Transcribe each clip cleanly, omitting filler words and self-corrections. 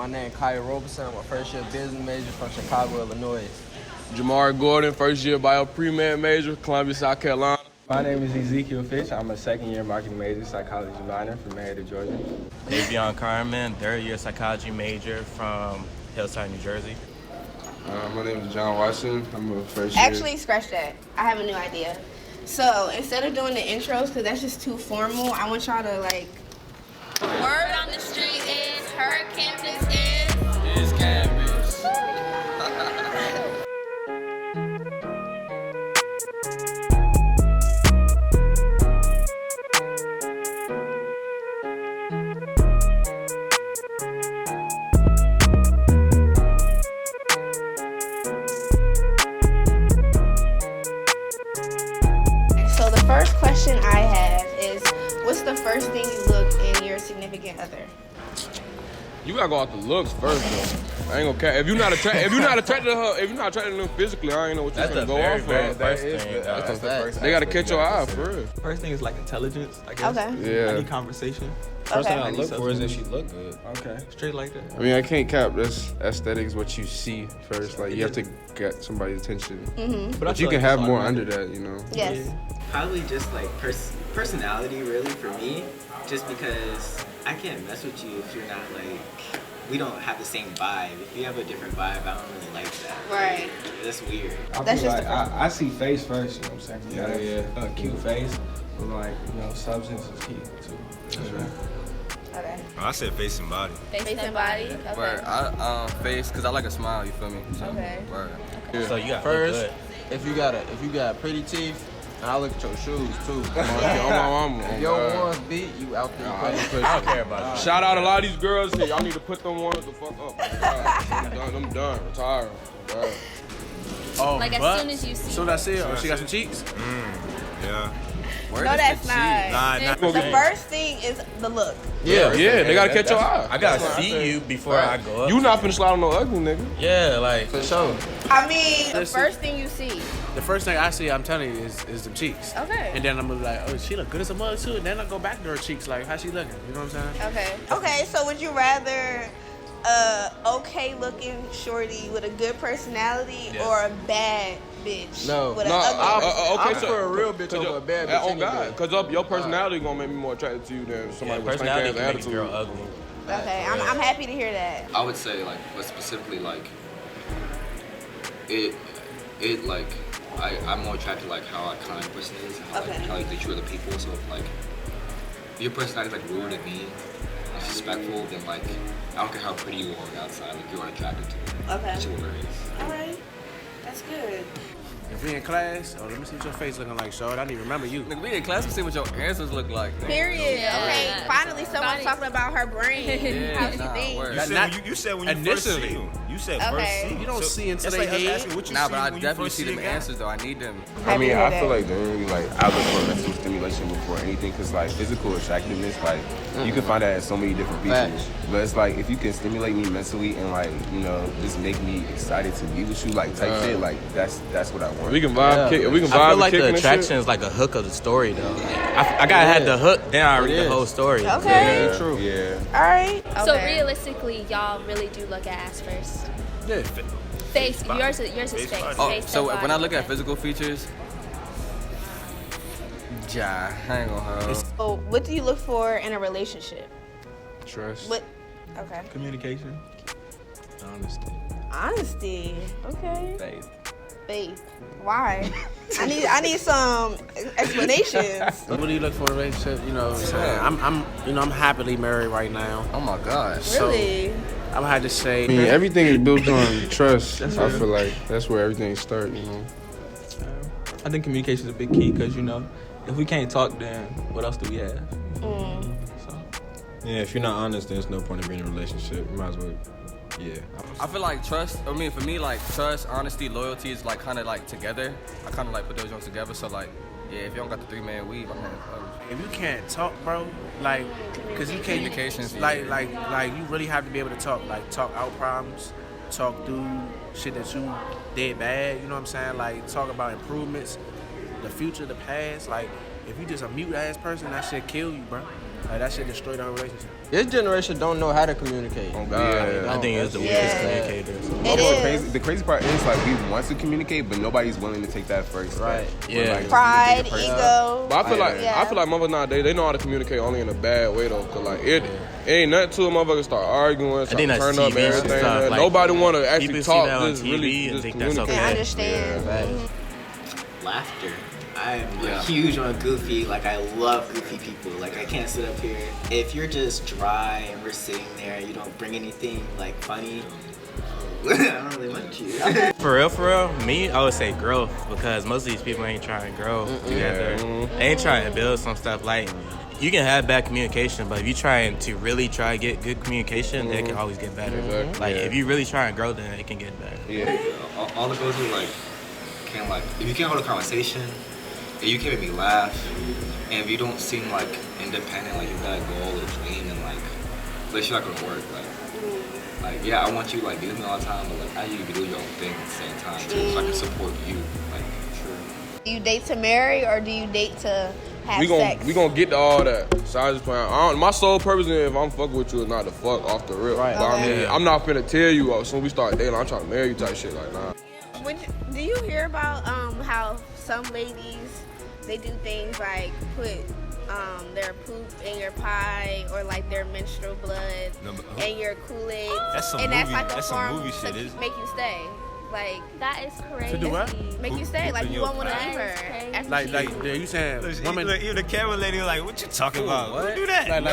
My name is Kyle Roberson. I'm a first-year business major from Chicago, Illinois. Jamar Gordon, first-year bio pre-med major, Columbia, South Carolina. My name is Ezekiel Fitch. I'm a second-year marketing major, psychology minor from Marietta, Georgia. Davion Carmen, third-year psychology major from Hillside, New Jersey. My name is John Watson. I'm a first-year. Actually, scratch that. I have a new idea. So instead of doing the intros, because that's just too formal, I want y'all to like. Word on the street is her campus is Campus. So the first question I have is, what's the first thing you look in your significant other? You gotta go off the looks first, though. I ain't gonna care. If you're not attracted to her, if you're not attracted to them physically, I ain't know what you're gonna go off of. That's the first. They gotta catch your eye for real. First thing is like intelligence, I guess. Okay. Yeah. Any conversation. First thing I Okay. look for is that she look good. Okay. Straight like that. I mean, I can't cap this. Aesthetics, what you see first. Like, you have to get somebody's attention. Mm-hmm. But you can have more under that, you know. Yes. Probably just like personality, really, for me. Just because I can't mess with you if you're not like, we don't have the same vibe. If you have a different vibe, I don't really like that. Right. That's weird. That's just the first. I see face first, you know what I'm saying? Yeah. A cute face, but like, substance is key too. That's right. Okay. I said face and body. Face and body. Okay. Word. I face, cause I like a smile. You feel me? So, Okay. Word. Yeah. So you got First, good. if you got pretty teeth, and I look at your shoes too. On my mama. If your ones beat, you out there. I don't care about you. Shout out a lot of these girls here. Y'all need to put them ones the fuck up. I'm done. Retired. Oh, Like as soon as you see. Soon as I see her, she got some cheeks. Yeah. No, that's not. Nah, The first thing is the look. Yeah, they gotta catch your eye. I gotta see you before I go up. You not finna slide on no ugly nigga. Yeah, like For sure. I mean, the Listen. first thing you see. The first thing I see, I'm telling you, is them cheeks. Okay. And then I'm gonna be like, oh, she look good as a mother too. And then I go back to her cheeks, like, how she looking? You know what I'm saying? Okay. Okay, so would you rather okay looking shorty with a good personality or a bad bitch No. with an No, ugly I prefer a real bitch over a bad bitch. Oh God, cause your personality gonna make me more attracted to you than somebody with personality stank can ass make a girl attitude. ugly. Okay, I'm happy to hear that. I would say like, but specifically like, it like, I'm more attracted to like how a kind person is, and how, Okay. like, how you treat other people. So if like, your personality is like rude and mean, disrespectful, then like, I don't care how pretty you are on the outside, like you are attracted to it. Okay. That's what it is. All right. That's good. If we in class, let me see what your face looking like, short. I need to remember you. Nigga, we in class, we see what your answers look like. nigga. Period. Yeah. Okay, finally someone's Body. talking about her brain. How she thinks. word. You said when you first see him. You said Okay. first see him. You don't see into that's their like us head. asking what you Nah, see but I when you definitely first see them a guy. answers though. I need them. I mean, Happy to I hear feel that. like there really like I look for mental stimulation before anything, cause like physical attractiveness, like you can find that in so many different people. Facts. But it's like if you can stimulate me mentally and like just make me excited to be with you, like type shit, like that's what I want. We can vibe, we can I feel like the attraction is like a hook of the story though. Like, I gotta have the hook, then I read the whole story. Okay. Yeah, true. Yeah. All right. So Okay. realistically, y'all really do look at ass first. Yeah. Face. Yours is face. Oh, Face, so then when I body. look at physical features, I ain't gonna hold. So what do you look for in a relationship? Trust. What? Okay. Communication. Honesty. Honesty. Okay. Faith. Faith. Why? I need some explanations. What do you look for in a relationship? You know what I'm saying? I'm happily married right now. Oh my gosh. Really? I'm gonna have to say, I mean, everything is built on trust. I feel like that's where everything starts, I think communication is a big key because if we can't talk, then what else do we have? So. Yeah, if you're not honest, there's no point in being in a relationship. You might as well. Yeah. I feel like trust, for me, like trust, honesty, loyalty is like kind of like together. I kind of like put those ones together. So like, yeah, if you don't got the 3-man weave, I'm gonna. if you can't talk, bro, like, cause you can't, Communications, like you really have to be able to talk out problems, talk through shit that you did bad. You know what I'm saying? Like, talk about improvements, the future, the past. Like, if you just a mute ass person, that shit kill you, bro. Like that shit destroyed our relationship. This generation don't know how to communicate. Oh God, I think it's the weakest communicators. The crazy part is like we want to communicate, but nobody's willing to take that first step. Right. Yeah. Like, Pride, ego. But I feel like motherfuckers nowadays they know how to communicate only in a bad way though, cause like it ain't nothing to a motherfucker start arguing, start turn up and everything. Stuff, like, nobody want to actually people talk. See that on just TV really and just think that's communicate. okay. I understand. Laughter. I'm huge on goofy. Like I love goofy people. Like I can't sit up here. If you're just dry and we're sitting there and you don't bring anything like funny, I don't really want you. For real, me, I would say growth because most of these people ain't trying to grow together. They ain't trying to build some stuff. Like, you can have bad communication, but if you trying to really try to get good communication, then it can always get better. Exactly. Like, if you really try and grow, then it can get better. Yeah. All it goes is if you can't hold a conversation, if you can't make me laugh, and if you don't seem like independent, like you've got a goal or dream, and like, it's not gonna work. Like, yeah, I want you to like be with me all the time, but like, I need you to do your own thing at the same time too, so I can support you. Like, sure. Do you date to marry or do you date to have sex? We gonna get to all that. So I just playing. My sole purpose if I'm fucking with you is not to fuck off the rip. Right. But I mean, I'm not finna tell you as soon as we start dating, I'm trying to marry you type shit. Like, nah. Do you hear about how some ladies, they do things like put their poop in your pie or like their menstrual blood and your Kool-Aid, and that's like a form to make you stay. Like that is crazy. To do what? Make you stay. Like you won't want to leave her. Like you saying women? Look, even the camera lady was like, "What you talking about? What? Who do that?" Like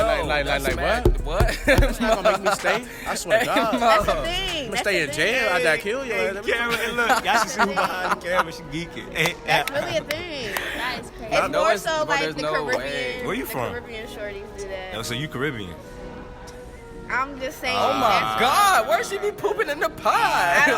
what? It's not gonna make me stay. I swear to God. That's the thing. I'm gonna stay in jail. I gotta kill you. Camera, and look, y'all should see who behind the camera. She geeking. That's really a thing. That is crazy. It's more so like the no Caribbean. way. Where you the from? Caribbean shorties do that. Oh, so you Caribbean? I'm just saying. Oh my God, where she be pooping in the pie?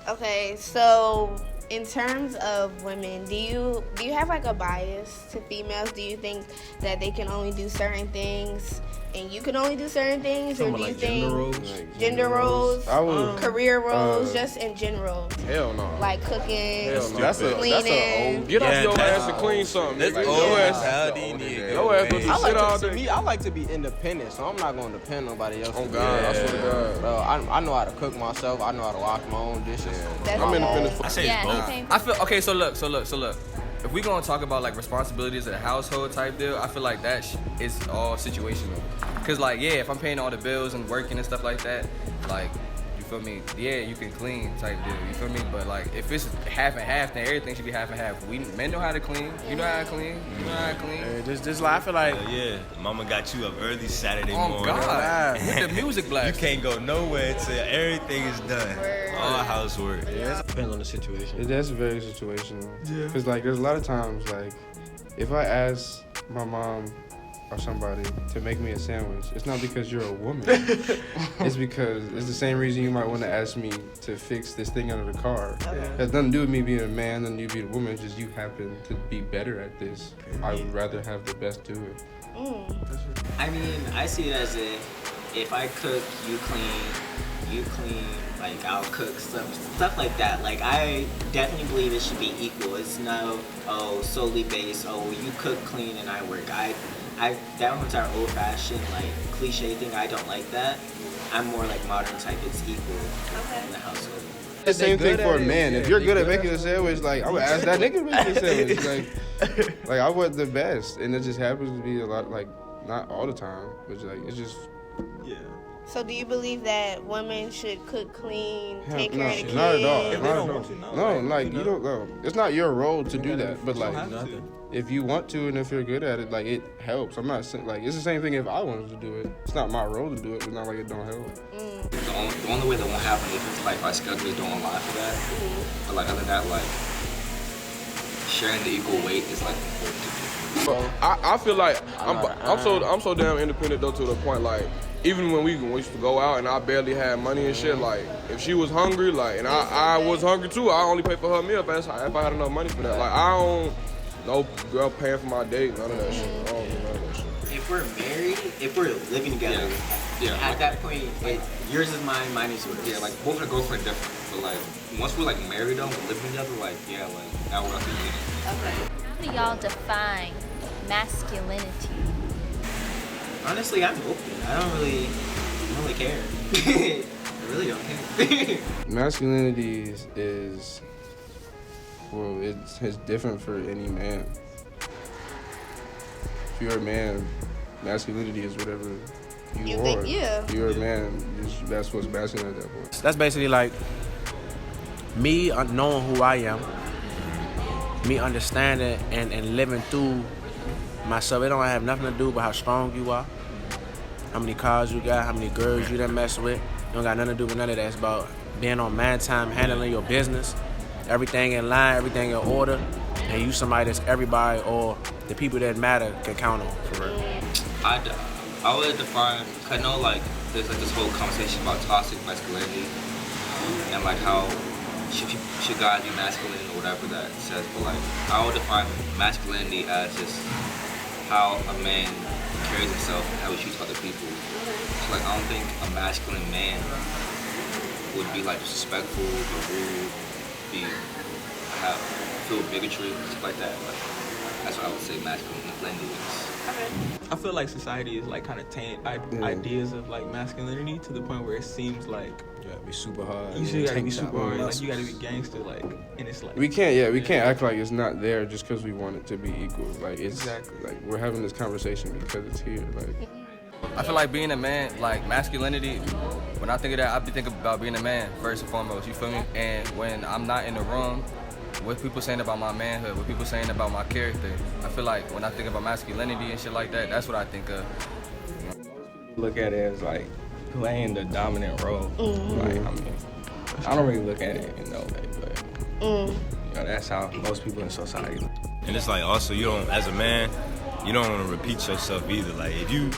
Okay, so in terms of women, do you have like a bias to females? Do you think that they can only do certain things and you can only do certain things, or do you think gender roles, career roles, just in general? Hell no. Like cooking, That's a cleaning. Get off your ass and clean something. That's Like, old your mentality. ass go to sit all day. I like to be independent, so I'm not going to depend on nobody else. Oh God, I swear to God. Bro, I know how to cook myself. I know how to wash my own dishes. I'm independent. I say it's both. I feel okay. So look. If we gonna talk about like responsibilities of the household type deal, I feel like that is all situational. Cause like if I'm paying all the bills and working and stuff like that, like you feel me? Yeah, you can clean type deal. You feel me? But like if it's half and half, then everything should be half and half. Men know how to clean. You know how to clean. You know how to clean. Just like I feel like Mama got you up early Saturday morning. Oh God, with the music blast. You can't go nowhere until everything is done. All housework. It depends on the situation. That's very situational. Yeah. Because like there's a lot of times like if I ask my mom or somebody to make me a sandwich, it's not because you're a woman. It's because it's the same reason you might want to ask me to fix this thing under the car. Okay. It has nothing to do with me being a man, nothing to do with you being a woman. It's just you happen to be better at this. I would rather have the best do it. I mean, I see it as if I cook, you clean, like I'll cook, stuff like that. Like I definitely believe it should be equal. It's no solely based, you cook, clean, and I work. That one's our old-fashioned like cliche thing. I don't like that. I'm more like modern type. It's equal in the household. The same thing for a man. If you're good at making a sandwich, like I would ask that nigga to make a sandwich. Like I want the best, and it just happens to be a lot. Like not all the time, but like it's just. Yeah. So do you believe that women should cook, clean, take care of the kids? Not at all. If they don't want to, no. Like you don't know. It's not your role to do that, but like if you want to and if you're good at it, like it helps. I'm not saying like it's the same thing if I wanted to do it. It's not my role to do it, but not like it don't help. The only way that won't happen if like my schedule don't allow for that. But like other than that, like sharing the equal weight is like important to me. But I feel like I'm so damn independent though to the point like even when we used to go out and I barely had money and shit, like if she was hungry, like and I was hungry too, I only pay for her meal if I had enough money for that. Like I don't no girl paying for my date, none of that shit. I don't do none of that shit. If we're married, if we're living together, at that point, yours is mine, mine is yours. Yeah, like both are girlfriend different, but like once we're like married though, we're living together, like now we're up to unit. Okay. How do y'all define masculinity? Honestly, I'm open. I don't really care. I really don't care. Masculinity is well, it's different for any man. If you're a man, masculinity is whatever you are. think, yeah. If you're a man, that's what's masculine at that point. That's basically like me knowing who I am, me understanding and living through myself. It don't have nothing to do with how strong you are, how many cars you got, how many girls you done mess with. It don't got nothing to do with none of that. It's about being on man time, handling your business, everything in line, everything in order, and you somebody that's everybody or the people that matter can count on, for real. I would define, cause I know like there's like this whole conversation about toxic masculinity and like how should guys be masculine or whatever that says, but like I would define masculinity as just how a man carries himself and how he treats other people. So like I don't think a masculine man would be like disrespectful, be rude, feel bigotry, stuff like that. Like that's what I would say masculinity is. I feel like society is like kind of taint ideas of like masculinity to the point where it seems like you gotta be super hard. You gotta be super hard. Like you gotta be gangster. Like, and it's like we can't act like it's not there just because we want it to be equal. Like it's like we're having this conversation because it's here. Like I feel like being a man, like masculinity. When I think of that, I be thinking about being a man first and foremost. You feel me? And when I'm not in the room, what people saying about my manhood, what people saying about my character, I feel like when I think about masculinity and shit like that, that's what I think of. Look at it as like playing the dominant role. Like, I mean, I don't really look at it in no way, but you know, that's how most people in society look. And it's like also you don't, as a man, you don't want to repeat yourself either. Like if you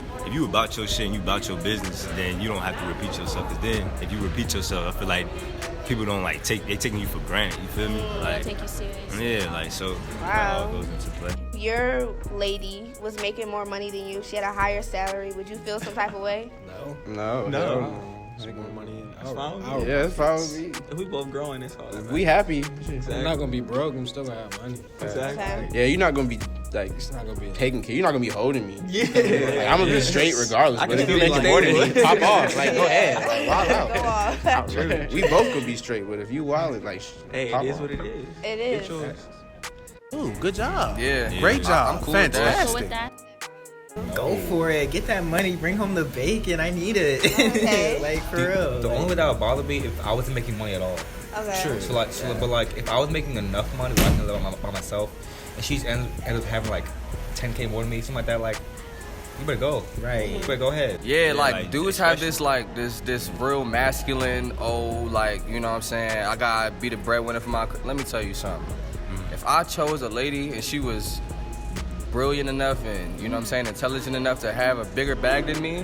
about your shit and you about your business, then you don't have to repeat yourself. Cause then if you repeat yourself, I feel like people don't like they taking you for granted. You feel me? Like take you serious. Yeah, like so. Wow. That all goes into play. Your lady was making more money than you. She had a higher salary. Would you feel some type of way? No. Make more money. That's fine. Yeah, it's fine with me. If we both growing, it's all that. We happy. Exactly. I'm not gonna be broke. I'm still gonna have money. Exactly. Yeah, you're not gonna be like It's not gonna be taking care. You're not gonna be holding me. Yeah. Like, I'm gonna be straight regardless. I But can if you feel making like more than they me, pop off. Like go ahead. Like Go wild out. We both could be straight, but if you wild, like Hey, pop it is off. what it is. It Good is. choice. Ooh, good job. Yeah. Great job. I'm cool with that. So with Fantastic. that, Go for it. Get that money. Bring home the bacon. I need it. Okay. Like for real. The only way that would bother me if I wasn't making money at all. Okay. True. So like, but like, if I was making enough money where I can live by myself, and she's ends up having like 10K more than me, something like that, like, you better go. Right. You better go ahead. Yeah, like dudes have this like this real masculine, like, you know what I'm saying, I gotta be the breadwinner for my. Let me tell you something. If I chose a lady and she was brilliant enough and, you know what I'm saying, intelligent enough to have a bigger bag than me,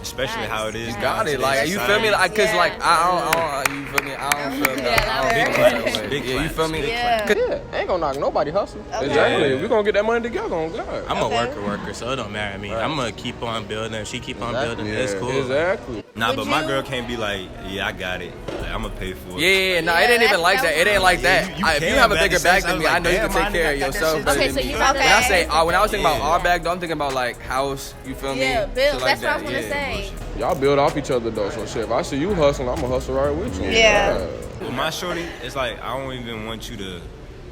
Especially how it is. you got it. now Like, in you today's feel me? society. Like, cause like I don't you feel me? I don't feel that. Big Yeah, you feel me? Yeah. Yeah, ain't gonna knock nobody hustle. Okay. Exactly. We're gonna get that money together on God. I'm a Okay. worker, so it don't matter. I mean, I'm gonna keep on building. If she keep on building, it's cool. Exactly. Nah, Would but my you- girl can't be like, yeah, I got it. Like, I'm gonna pay for it. Yeah, no, it ain't even like that. It ain't like that. you If you can, have a but at bigger the same bag time, than me, I like, know you can damn, take care of I got that yourself shit better Okay, than so me. you When about to I say, ask- when I was thinking about Yeah. our bag, though, I'm thinking about like house. You feel me? Yeah, Shit Bill. like That's what I was that, gonna yeah. say. Y'all build off each other though. So shit, if I see you hustling, I'ma hustle right with you. Yeah. With my shorty, it's like I don't even want you to,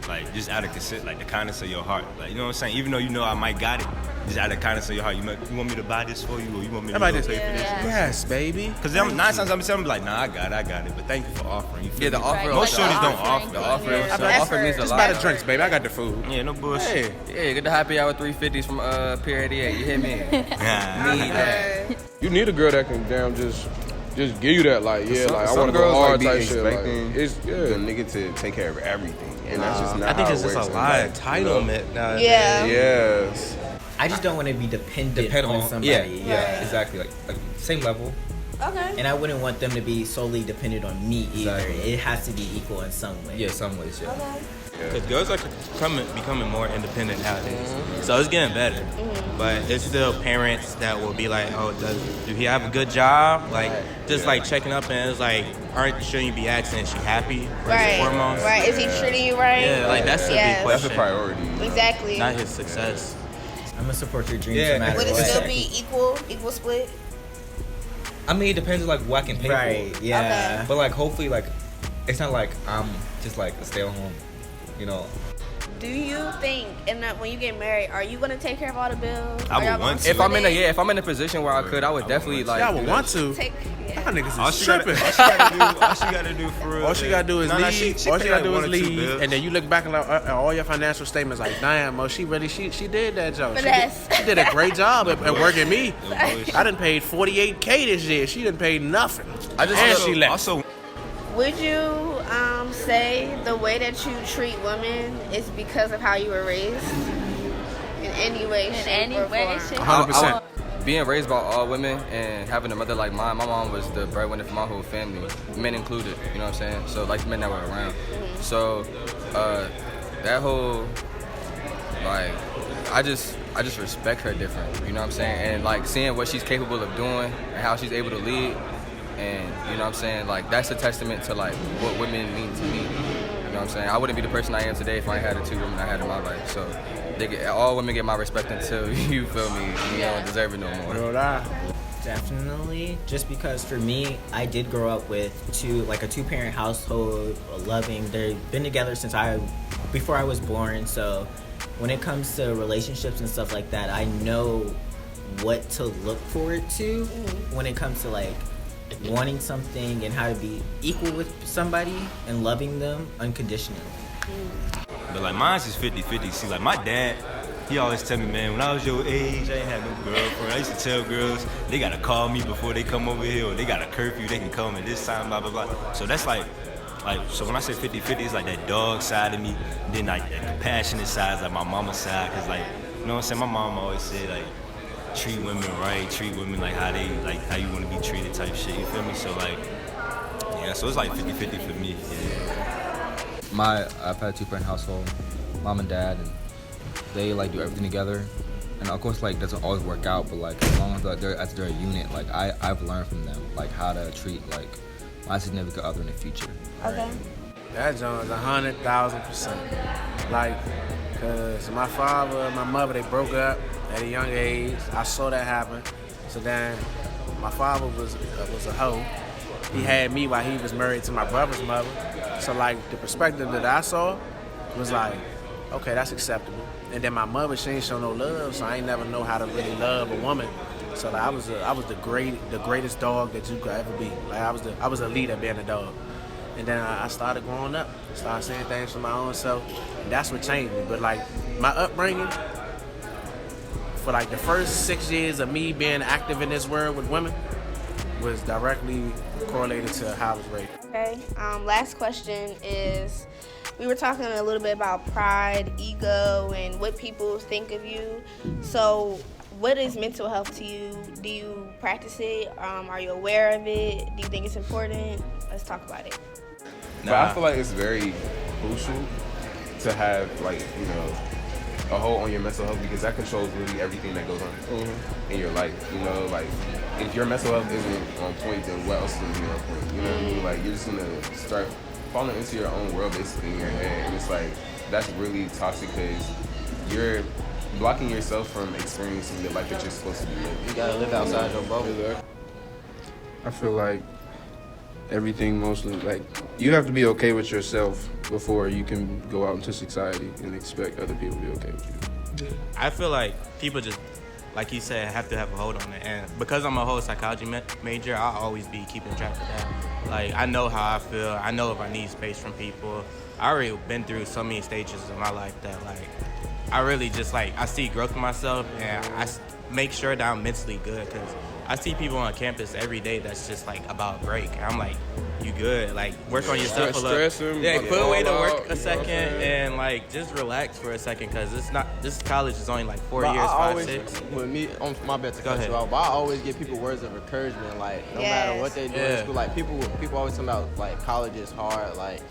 like, just out of like the kindness of your heart. Like, you know what I'm saying? Even though you know I might got it, just out of kindness of your heart, you want me to buy this for you, or you want me to Everybody go just- pay for this? Yes, baby. Because 9 times I'm telling like, nah, I got it, but thank you for offering. You feel Yeah, the me? offer. Most the shorties don't offer. offer. The offer. Yeah. The offer means a Just lot. buy the drinks, baby. I got the food. Yeah, no bullshit. Hey. Yeah, get the happy hour 350s from Pier 88. You hit me? Nah. Need that. You need a girl that can damn just give you that, like, yeah, like I some want to go girls hard like be type shit. Like, expecting it's the nigga to take care of everything, and that's just not I think how it's it just works a in lot of life, you know? entitlement nowadays. Yeah. Yes. I just don't want to be dependent on somebody. Yeah, Right. exactly. Like same level. Okay. And I wouldn't want them to be solely dependent on me either. Exactly. It has to be equal in some way. Yeah, some ways. Yeah. Okay. Because girls are becoming more independent nowadays. So it's getting better. But it's still parents that will be like, oh, do he have a good job? Like, just like checking up and it's like, shouldn't you be asking, is she happy? First Right. and foremost? Right. Is he treating you right? Yeah, like that's a Yes. big question. That's a priority. Exactly. Not his success. I'm gonna support your dreams Yeah. no matter Would it what. still be equal split? I mean, it depends on like what I can pay Right, for. yeah. Okay. But like, hopefully, like, it's not like I'm just like a stay-at-home, you know. Do you think, when you get married, are you gonna take care of all the bills? I would want to. If I'm in a position where I could, I would definitely like. Yeah, I would want to. Take, yeah. Y'all niggas All is she tripping. gotta do for real. All she gotta do is leave. All she gotta do is leave, bills. and then you look back at all your financial statements like, damn, Mo, she did that job. Finesse. She did a great job at working me. I done paid $48K this year. She didn't pay nothing. She left. Also, Would you say the way that you treat women is because of how you were raised? In any way, shape, or form? 100%. Being raised by all women and having a mother like mine, my mom was the breadwinner for my whole family, men included, you know what I'm saying? So, like, men that were around. So, that whole, like, I just respect her different, you know what I'm saying? And, like, seeing what she's capable of doing and how she's able to lead, and, you know what I'm saying? Like, that's a testament to, like, what women mean to me, you know what I'm saying? I wouldn't be the person I am today if I ain't had the two women I had in my life, so. All women get my respect until you feel me, you don't deserve it no more. Definitely. Just because for me, I did grow up with a two-parent household, loving. They've been together since before I was born. So when it comes to relationships and stuff like that, I know what to look forward to when it comes to like wanting something and how to be equal with somebody and loving them unconditionally. but like mine's is 50-50. See, like my dad, he always tell me, man, when I was your age, I ain't had no girlfriend. I used to tell girls they gotta call me before they come over here, or they got a curfew, they can come at this time, blah blah blah. So that's like so when I say 50-50, it's like that dog side of me, then like that compassionate side is like my mama's side, cause like, you know what I'm saying, my mom always said like, treat women right, treat women like how you want to be treated type shit, you feel me? So like, yeah, so it's like 50-50 for me, yeah. I've had a two-parent household, mom and dad, and they like do everything together. And of course, like, doesn't always work out, but like as long as like, they're a unit, like I've learned from them like how to treat like my significant other in the future. Okay. That John's 100,000%. Like, cause my father and my mother, they broke up at a young age. I saw that happen. So then my father was a hoe. He had me while he was married to my brother's mother. So like the perspective that I saw was like, okay, that's acceptable. And then my mother, she ain't show no love, so I ain't never know how to really love a woman. So like, I was the greatest dog that you could ever be. Like I was a leader being a dog. And then I started growing up, started seeing things for my own self. And that's what changed me. But like my upbringing, for like the first 6 years of me being active in this world with women, was directly correlated to how I was raised. Okay. Last question is, we were talking a little bit about pride, ego, and what people think of you. So, what is mental health to you? Do you practice it? Are you aware of it? Do you think it's important? Let's talk about it. But I feel like it's very crucial to have, like, you know, a hold on your mental health, because that controls really everything that goes on in your life. You know, like, if your mental health isn't on point, then what else is going to be on point? You know what I mean? Like, you're just going to start falling into your own world, basically, in your head. And it's like, that's really toxic, because you're blocking yourself from experiencing the life that you're supposed to be living. You gotta live outside your bubble. I feel like everything mostly, like, you have to be okay with yourself before you can go out into society and expect other people to be okay with you. I feel like people just, like you said, have to have a hold on it. And because I'm a whole psychology major, I'll always be keeping track of that. Like, I know how I feel. I know if I need space from people. I already been through so many stages in my life that, like, I really just, like, I see growth in myself, and I make sure that I'm mentally good, because I see people on campus every day that's just, like, about break. And I'm like, you good? Like, work on yourself a little. Yeah, put away the work a second and, like, just relax for a second, because it's not, this college is only, like, 4 years, 5, 6. With me, on my bad to Go cut ahead. you off, but I always give people words of encouragement, like, no matter what they do in school. Like, people always talk about, like, college is hard, like,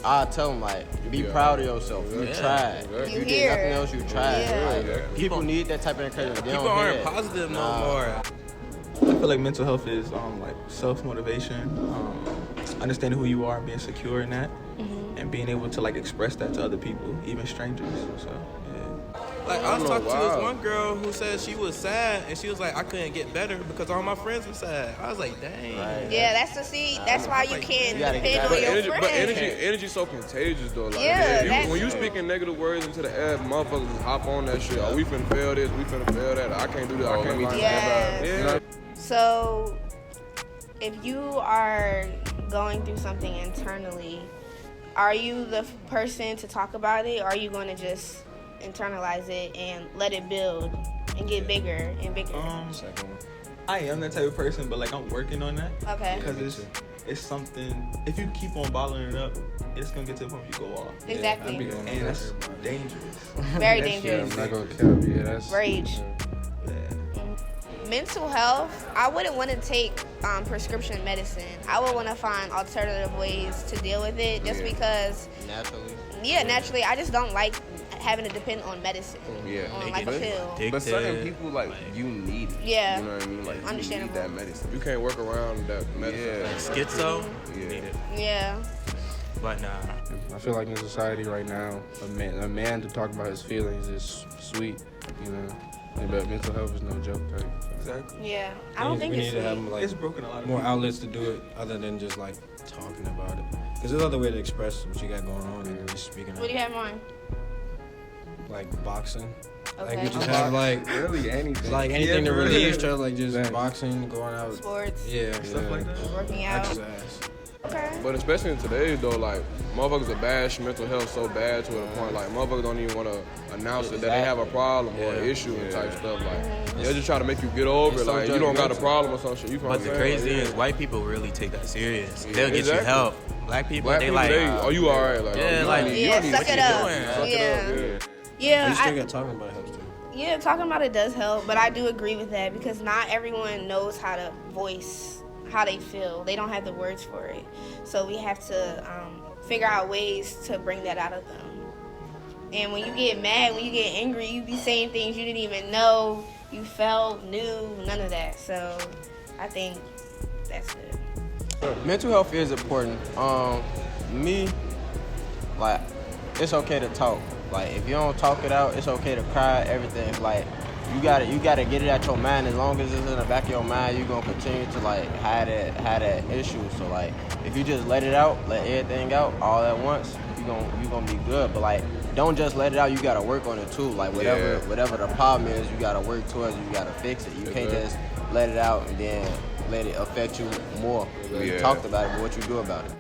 I tell them, like, be proud of yourself. You tried. You did nothing else. You tried. Like, people need that type of encouragement. They People don't aren't hear it. positive no more. I feel like mental health is like self-motivation, understanding who you are and being secure in that, and being able to like express that to other people, even strangers. So, yeah. Like I was talking to this one girl who said she was sad, and she was like, I couldn't get better because all my friends were sad. I was like, dang. Yeah, that's why you can't depend on your friends. But energy's so contagious though. Like, when you speaking negative words into the air, motherfuckers just hop on that shit. Oh, we finna fail this, we finna fail that. I can't do that. I can't be Yeah. So, if you are going through something internally, are you the person to talk about it, or are you going to just internalize it and let it build and get bigger and bigger? I am that type of person, but like I'm working on that. Okay. Because it's something. If you keep on bottling it up, it's gonna get to the point where you go off. Exactly. And that's dangerous. Very dangerous. I'm not gonna cap you. That's rage. Mental health, I wouldn't want to take prescription medicine. I would want to find alternative ways to deal with it just because naturally I just don't like having to depend on medicine. On like a pill. But certain people like you need it. Yeah. You know what I mean? Like Understandable. you need that medicine. You can't work around that medicine. Like schizo, you need it. Yeah. But nah. I feel like in society right now, a man to talk about his feelings is sweet, you know. But mental health is no joke type. Exactly. Yeah, I don't think we it's need to have sweet. like It's broken a lot of more people. outlets to do it other than just like talking about it. Because there's other way to express what you got going on and just speaking What do you have on? like boxing. Okay. Like we just have like really anything. Like anything to Yeah, release, really. try like just Thanks. boxing, going out. Sports. Yeah. Stuff like that. Working out. Exercise. Okay. But especially in today's though, like motherfuckers are bash mental health so bad to the point like motherfuckers don't even want to announce it that they have a problem or an issue and type stuff. Like they're just trying to make you get over it. so Like you don't got a judgmental. problem or some shit. You But the crazy is, white people really take that serious. They'll get you Exactly. help. Black people, Black they people, like, oh, you alright? Like, yeah, oh, like, you Yeah, don't need suck to it keep up. doing it. Suck it Yeah. up, Yeah. You still I- got talking about it helps too. Yeah, talking about it does help, but I do agree with that because not everyone knows how to voice how they feel. They don't have the words for it. So we have to figure out ways to bring that out of them. And when you get mad, when you get angry, you be saying things you didn't even know you felt, knew, none of that. So I think that's good. Mental health is important. Me, like, it's okay to talk. Like, if you don't talk it out, it's okay to cry, everything. Like, you gotta get it out your mind. As long as it's in the back of your mind, you're gonna continue to like have that issue. So like, if you just let it out, let everything out all at once, you gonna be good. But like, don't just let it out. You gotta work on it too. Like whatever the problem is, you gotta work towards it. You gotta fix it. You can't just let it out and then let it affect you more. You talked about it, but what you do about it.